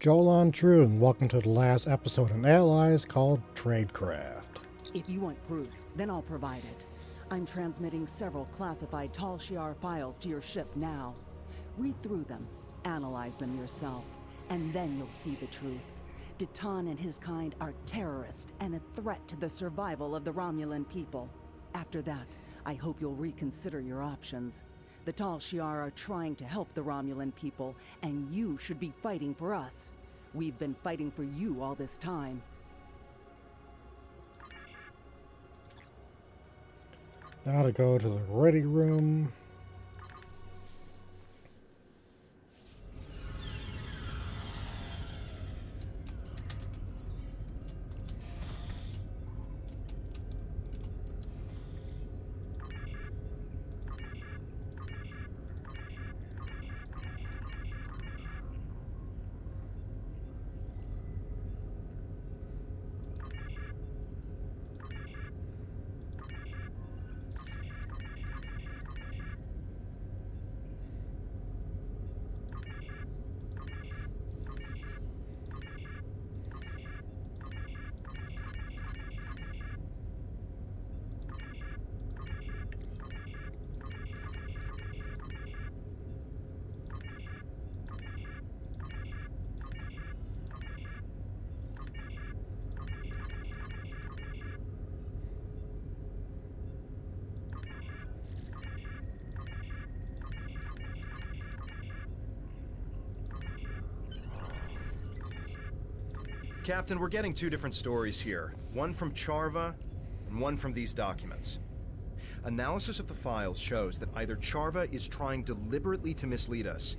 Jolan True, and welcome to the last episode in Allies called Tradecraft. If you want proof, then I'll provide it. I'm transmitting several classified Tal Shiar files to your ship now. Read through them, analyze them yourself, and then you'll see the truth. Detan and his kind are terrorists and a threat to the survival of the Romulan people. After that, I hope you'll reconsider your options. The Tal Shiar are trying to help the Romulan people, and you should be fighting for us. We've been fighting for you all this time. Now to go to the ready room. Captain, we're getting two different stories here. One from Charva, and one from these documents. Analysis of the files shows that either Charva is trying deliberately to mislead us,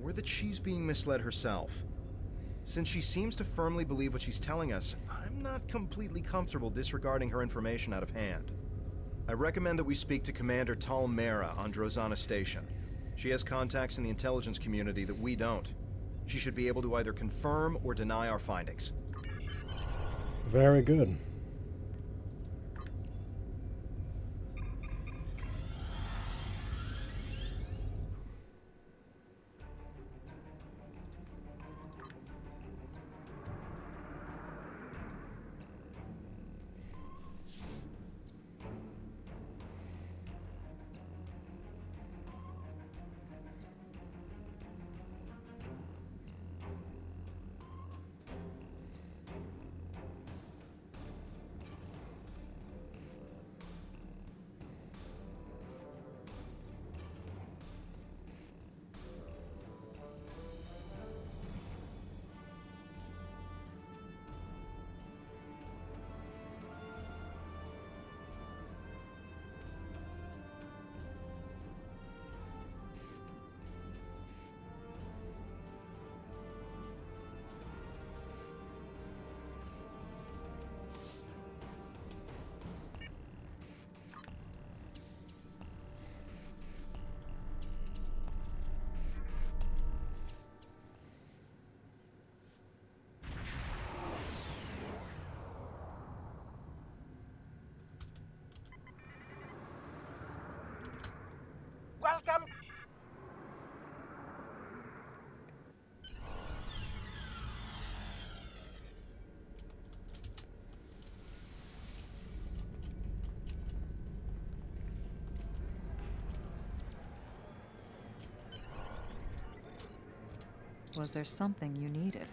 or that she's being misled herself. Since she seems to firmly believe what she's telling us, I'm not completely comfortable disregarding her information out of hand. I recommend that we speak to Commander Tal Mera on Drozana Station. She has contacts in the intelligence community that we don't. She should be able to either confirm or deny our findings. Very good. Welcome. Was there something you needed?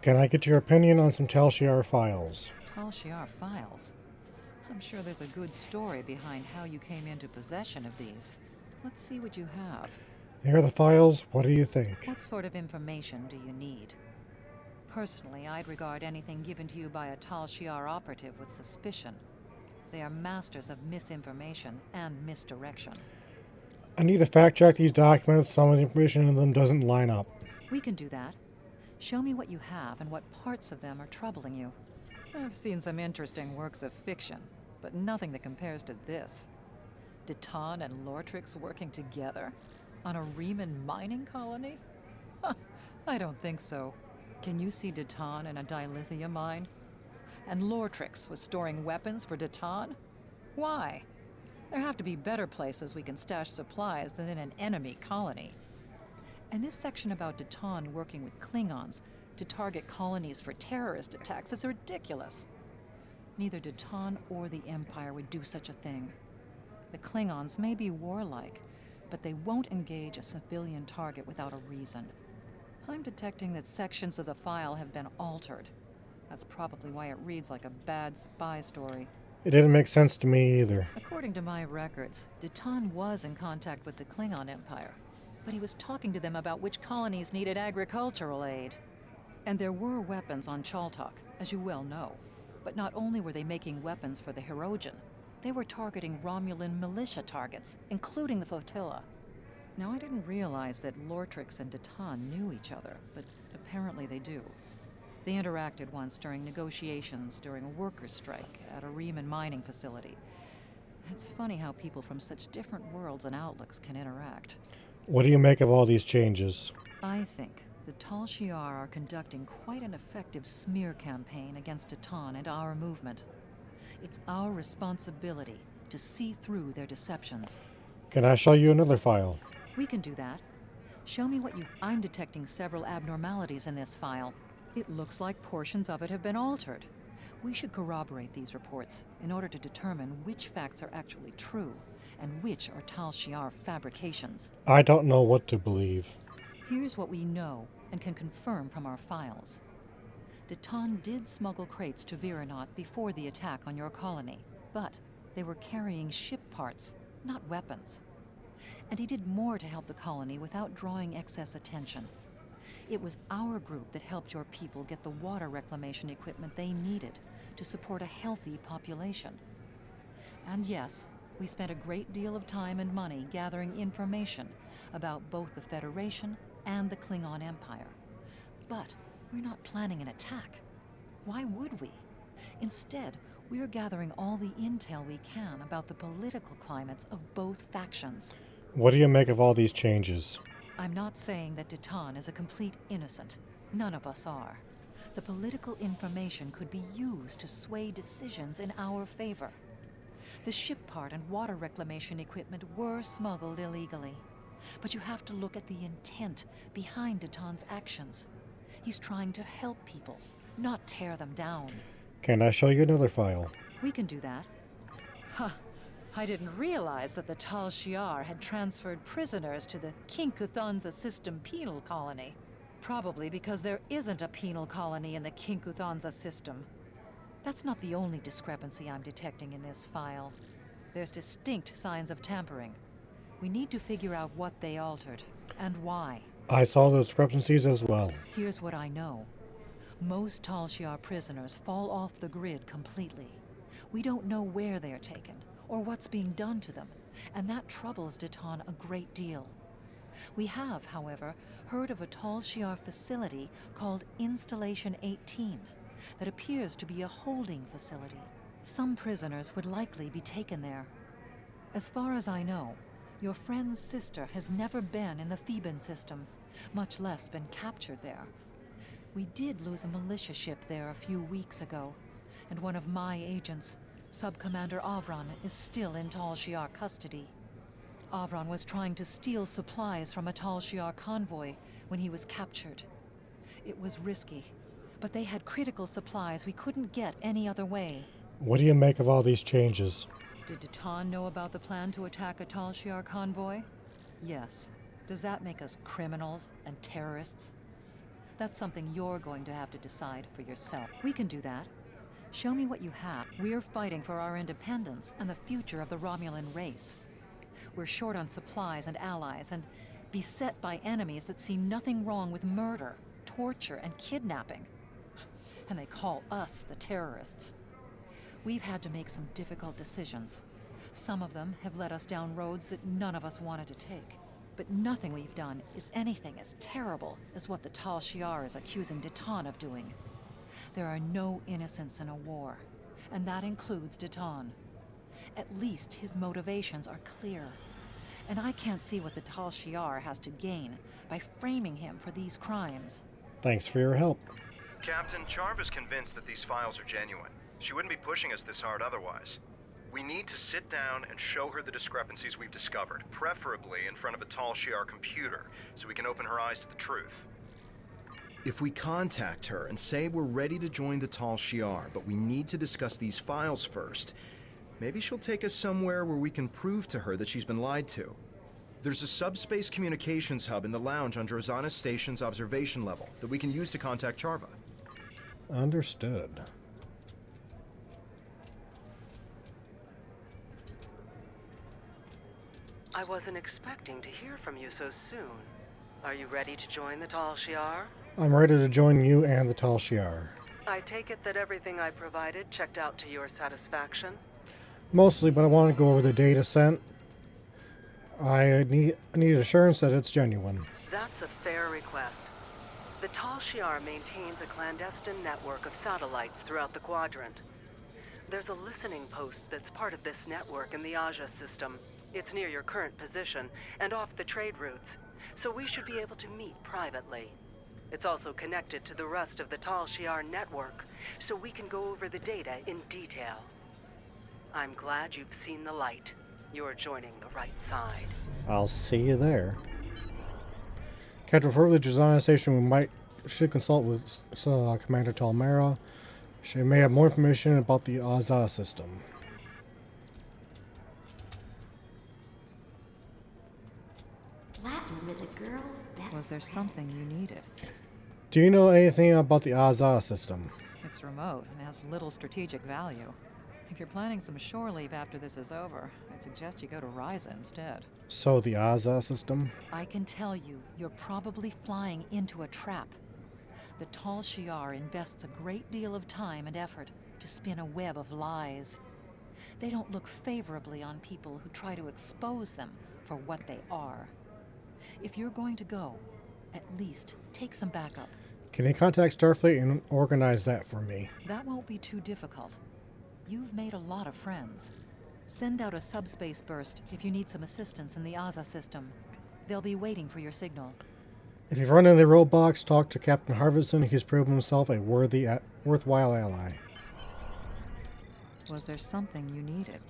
Can I get your opinion on some Tal Shiar files? Tal Shiar files? I'm sure there's a good story behind how you came into possession of these. Let's see what you have. Here are the files. What do you think? What sort of information do you need? Personally, I'd regard anything given to you by a Tal Shiar operative with suspicion. They are masters of misinformation and misdirection. I need to fact check these documents. Some of the information in them doesn't line up. We can do that. Show me what you have and what parts of them are troubling you. I've seen some interesting works of fiction, but nothing that compares to this. Detan and Lortrix working together? On a Riemann mining colony? Huh, I don't think so. Can you see Detan in a dilithium mine? And Lortrix was storing weapons for Detan? Why? There have to be better places we can stash supplies than in an enemy colony. And this section about Deton working with Klingons to target colonies for terrorist attacks is ridiculous. Neither Deton or the Empire would do such a thing. The Klingons may be warlike, but they won't engage a civilian target without a reason. I'm detecting that sections of the file have been altered. That's probably why it reads like a bad spy story. It didn't make sense to me either. According to my records, Deton was in contact with the Klingon Empire, but he was talking to them about which colonies needed agricultural aid. And there were weapons on Chaltok, as you well know. But not only were they making weapons for the Hirogen, they were targeting Romulan militia targets, including the flotilla. Now, I didn't realize that Lortrix and Deton knew each other, but apparently they do. They interacted once during negotiations during a workers' strike at a Riemann mining facility. It's funny how people from such different worlds and outlooks can interact. What do you make of all these changes? I think the Tal Shiar are conducting quite an effective smear campaign against Deton and our movement. It's our responsibility to see through their deceptions. Can I show you another file? We can do that. Show me what you... I'm detecting several abnormalities in this file. It looks like portions of it have been altered. We should corroborate these reports in order to determine which facts are actually true and which are Tal Shiar fabrications. I don't know what to believe. Here's what we know and can confirm from our files. Deton did smuggle crates to Viranot before the attack on your colony, but they were carrying ship parts, not weapons. And he did more to help the colony without drawing excess attention. It was our group that helped your people get the water reclamation equipment they needed to support a healthy population. And yes, we spent a great deal of time and money gathering information about both the Federation and the Klingon Empire. But we're not planning an attack. Why would we? Instead, we're gathering all the intel we can about the political climates of both factions. What do you make of all these changes? I'm not saying that Deton is a complete innocent. None of us are. The political information could be used to sway decisions in our favor. The ship part and water reclamation equipment were smuggled illegally. But you have to look at the intent behind Deton's actions. He's trying to help people, not tear them down. Can I show you another file? We can do that. Huh. I didn't realize that the Tal Shiar had transferred prisoners to the Kinkuthanza system penal colony. Probably because there isn't a penal colony in the Kinkuthanza system. That's not the only discrepancy I'm detecting in this file. There's distinct signs of tampering. We need to figure out what they altered, and why. I saw the discrepancies as well. Here's what I know. Most Tal Shiar prisoners fall off the grid completely. We don't know where they're taken, or what's being done to them, and that troubles Deton a great deal. We have, however, heard of a Tal Shiar facility called Installation 18 that appears to be a holding facility. Some prisoners would likely be taken there. As far as I know, your friend's sister has never been in the Theban system, much less been captured there. We did lose a militia ship there a few weeks ago, and one of my agents, Sub-Commander Avron, is still in Tal Shiar custody. Avron was trying to steal supplies from a Tal Shiar convoy when he was captured. It was risky, but they had critical supplies we couldn't get any other way. What do you make of all these changes? Did Deton know about the plan to attack a Tal Shiar convoy? Yes. Does that make us criminals and terrorists? That's something you're going to have to decide for yourself. We can do that. Show me what you have. We're fighting for our independence and the future of the Romulan race. We're short on supplies and allies and beset by enemies that see nothing wrong with murder, torture, and kidnapping. And they call us the terrorists. We've had to make some difficult decisions. Some of them have led us down roads that none of us wanted to take. But nothing we've done is anything as terrible as what the Tal Shiar is accusing Deton of doing. There are no innocents in a war, and that includes Deton. At least his motivations are clear. And I can't see what the Tal Shiar has to gain by framing him for these crimes. Thanks for your help. Captain, Charva's convinced that these files are genuine. She wouldn't be pushing us this hard otherwise. We need to sit down and show her the discrepancies we've discovered, preferably in front of a Tal Shiar computer, so we can open her eyes to the truth. If we contact her and say we're ready to join the Tal Shiar, but we need to discuss these files first, maybe she'll take us somewhere where we can prove to her that she's been lied to. There's a subspace communications hub in the lounge on Drozana Station's observation level that we can use to contact Charva. Understood. I wasn't expecting to hear from you so soon. Are you ready to join the Tal Shiar? I'm ready to join you and the Tal Shiar. I take it that everything I provided checked out to your satisfaction? Mostly, but I want to go over the data sent. I need assurance that it's genuine. That's a fair request. The Tal Shiar maintains a clandestine network of satellites throughout the quadrant. There's a listening post that's part of this network in the Aja system. It's near your current position and off the trade routes, so we should be able to meet privately. It's also connected to the rest of the Tal Shiar network, so we can go over the data in detail. I'm glad you've seen the light. You're joining the right side. I'll see you there. Captain, for the Drozana Station, we should consult with Commander Talmera. She may have more information about the Aza system. Platinum is a girl's best Was there friend. something you needed? Do you know anything about the Aza system? It's remote and has little strategic value. If you're planning some shore leave after this is over, I'd suggest you go to Ryza instead. So, the Aza system? I can tell you, you're probably flying into a trap. The Tal Shiar invests a great deal of time and effort to spin a web of lies. They don't look favorably on people who try to expose them for what they are. If you're going to go, at least take some backup. Can you contact Starfleet and organize that for me? That won't be too difficult. You've made a lot of friends. Send out a subspace burst if you need some assistance in the Aza system. They'll be waiting for your signal. If you've run into roadblocks, talk to Captain Harvison. He's proven himself a worthwhile ally. Was there something you needed?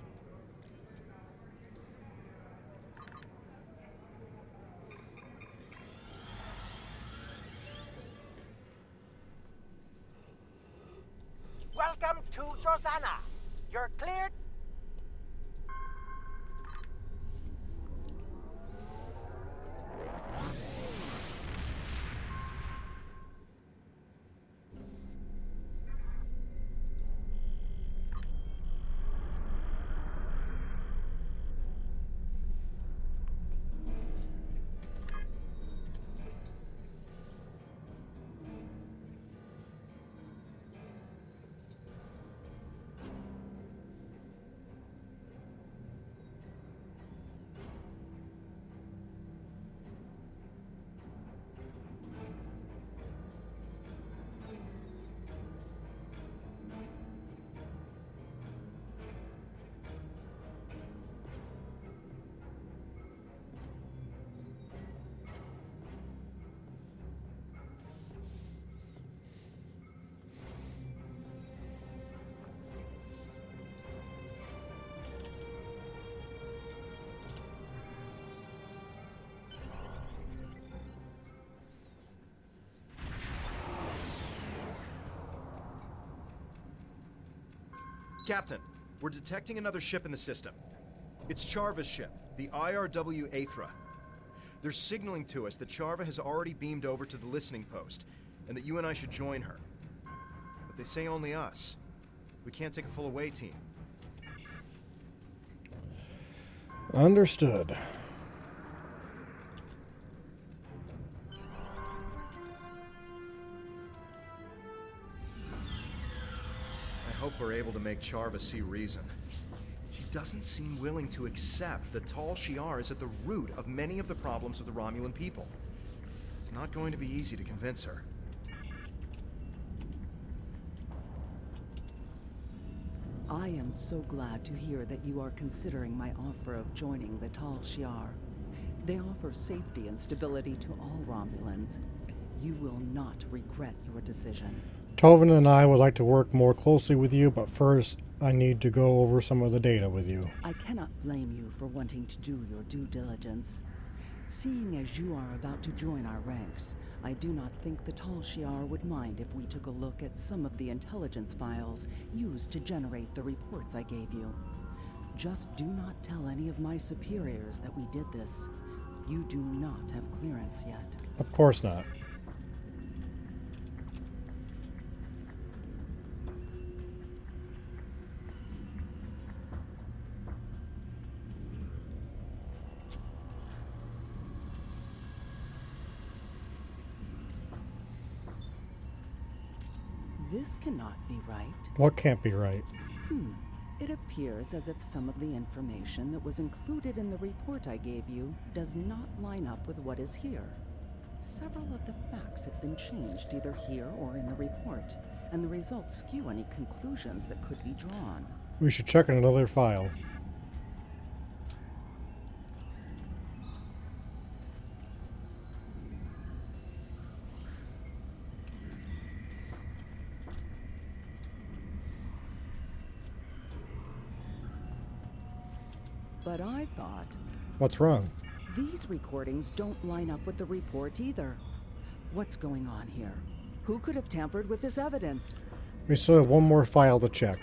Welcome to Drozana. You're cleared. Captain, we're detecting another ship in the system. It's Charva's ship, the IRW Aethra. They're signaling to us that Charva has already beamed over to the listening post, and that you and I should join her. But they say only us. We can't take a full away team. Understood. I hope we're able to make Charva see reason. She doesn't seem willing to accept that Tal Shiar is at the root of many of the problems of the Romulan people. It's not going to be easy to convince her. I am so glad to hear that you are considering my offer of joining the Tal Shiar. They offer safety and stability to all Romulans. You will not regret your decision. Tovin and I would like to work more closely with you, but first, I need to go over some of the data with you. I cannot blame you for wanting to do your due diligence. Seeing as you are about to join our ranks, I do not think the Tal Shiar would mind if we took a look at some of the intelligence files used to generate the reports I gave you. Just do not tell any of my superiors that we did this. You do not have clearance yet. Of course not. This cannot be right. What can't be right? It appears as if some of the information that was included in the report I gave you does not line up with what is here. Several of the facts have been changed either here or in the report, and the results skew any conclusions that could be drawn. We should check another file. But I thought, What's wrong? these recordings don't line up with the report either. What's going on here? Who could have tampered with this evidence? We still have one more file to check.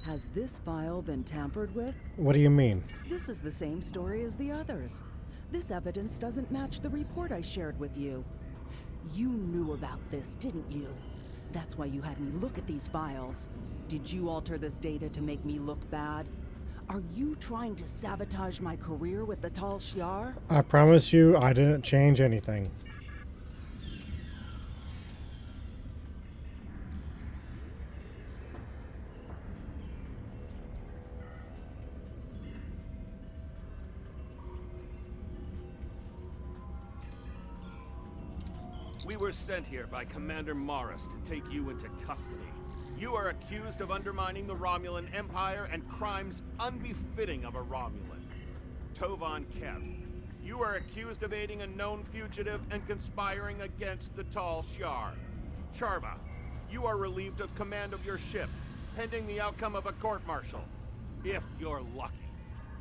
Has this file been tampered with? What do you mean? This is the same story as the others. This evidence doesn't match the report I shared with you. You knew about this, didn't you? That's why you had me look at these files. Did you alter this data to make me look bad? Are you trying to sabotage my career with the Tal Shiar? I promise you I didn't change anything. We were sent here by Commander Morris to take you into custody. You are accused of undermining the Romulan Empire and crimes unbefitting of a Romulan. Tovan Kev, you are accused of aiding a known fugitive and conspiring against the Tal Shiar. Charva, you are relieved of command of your ship, pending the outcome of a court-martial. If you're lucky.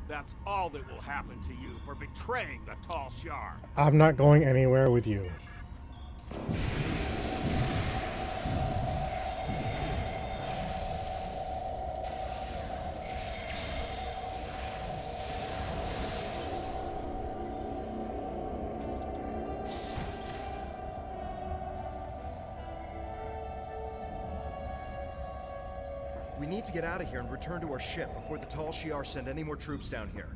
That's all that will happen to you for betraying the Tal Shiar. I'm not going anywhere with you. We need to get out of here and return to our ship before the Tal Shiar send any more troops down here.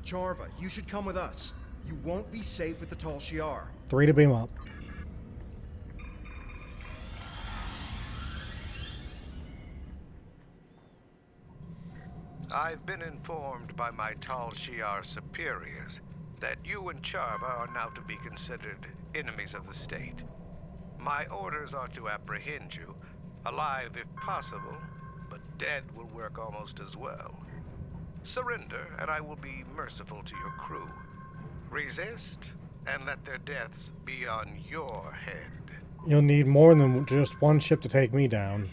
Charva, you should come with us. You won't be safe with the Tal Shiar. 3 to beam up. I've been informed by my Tal Shiar superiors that you and Charva are now to be considered enemies of the state. My orders are to apprehend you, alive if possible, but dead will work almost as well. Surrender, and I will be merciful to your crew. Resist, and let their deaths be on your head. You'll need more than just one ship to take me down.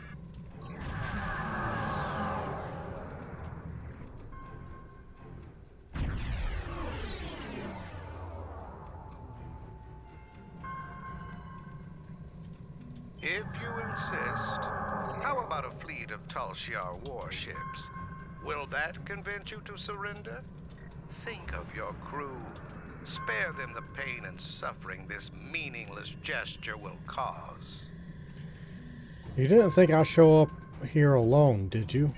If you insist, how about a fleet of Tal Shiar warships? Will that convince you to surrender? Think of your crew. Spare them the pain and suffering this meaningless gesture will cause. You didn't think I'd show up here alone, did you?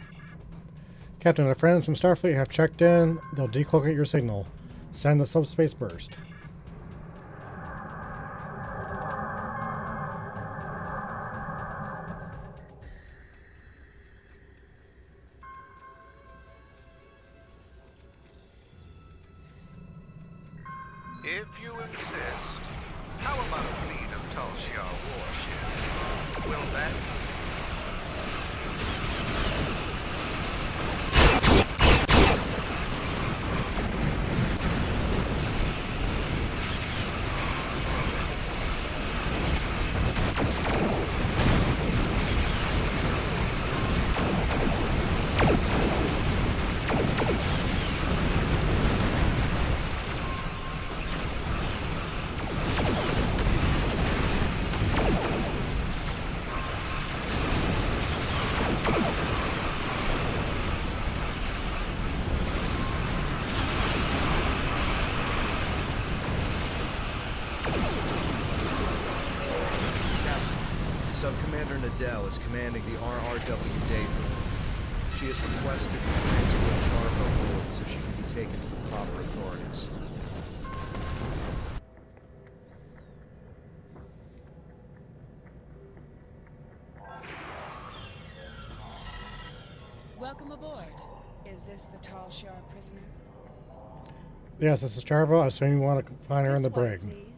Captain, our friends from Starfleet have checked in. They'll decloak your signal. Send the subspace burst. If you insist, how about a fleet of Tal Shiar warships? Will that... Sub-Commander Nadell is commanding the RRW Day Group. She has requested we transport Charva aboard so she can be taken to the proper authorities. Welcome aboard. Is this the Tal Shiar prisoner? Yes, this is Charva. I assume you want to find her in the This way, brig. please.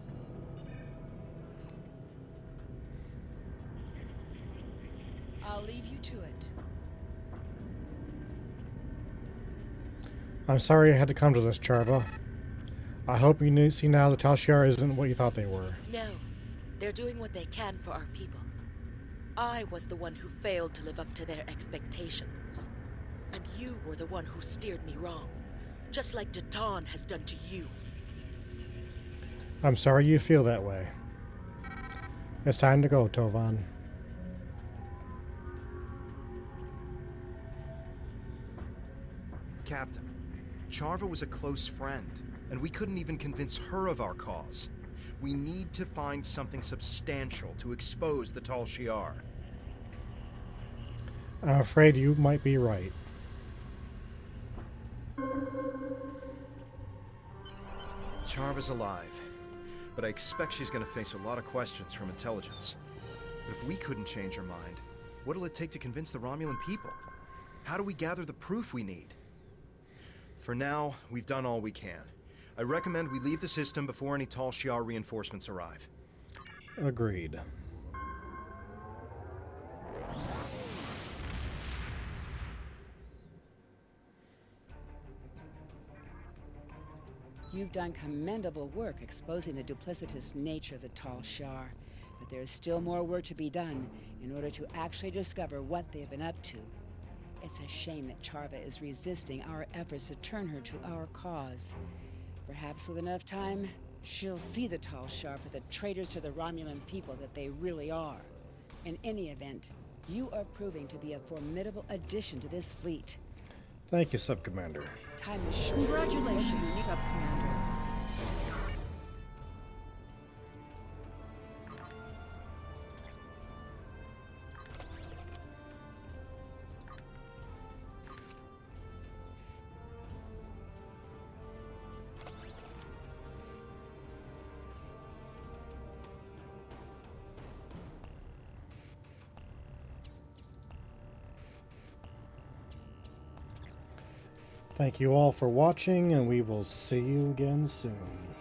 I'll leave you to it. I'm sorry I had to come to this, Charva. I hope you see now that Tal Shiar isn't what you thought they were. No, they're doing what they can for our people. I was the one who failed to live up to their expectations. And you were the one who steered me wrong, just like Datan has done to you. I'm sorry you feel that way. It's time to go, Tovan. Captain, Charva was a close friend, and we couldn't even convince her of our cause. We need to find something substantial to expose the Tal Shiar. I'm afraid you might be right. Charva's alive, but I expect she's going to face a lot of questions from intelligence. But if we couldn't change her mind, what'll it take to convince the Romulan people? How do we gather the proof we need? For now, we've done all we can. I recommend we leave the system before any Tal Shiar reinforcements arrive. Agreed. You've done commendable work exposing the duplicitous nature of the Tal Shiar, but there is still more work to be done in order to actually discover what they've been up to. It's a shame that Charva is resisting our efforts to turn her to our cause. Perhaps with enough time, she'll see the Tal Shiar for the traitors to the Romulan people that they really are. In any event, you are proving to be a formidable addition to this fleet. Thank you, Sub-Commander. Time is short. Congratulations, Sub-Commander. Thank you all for watching, and we will see you again soon.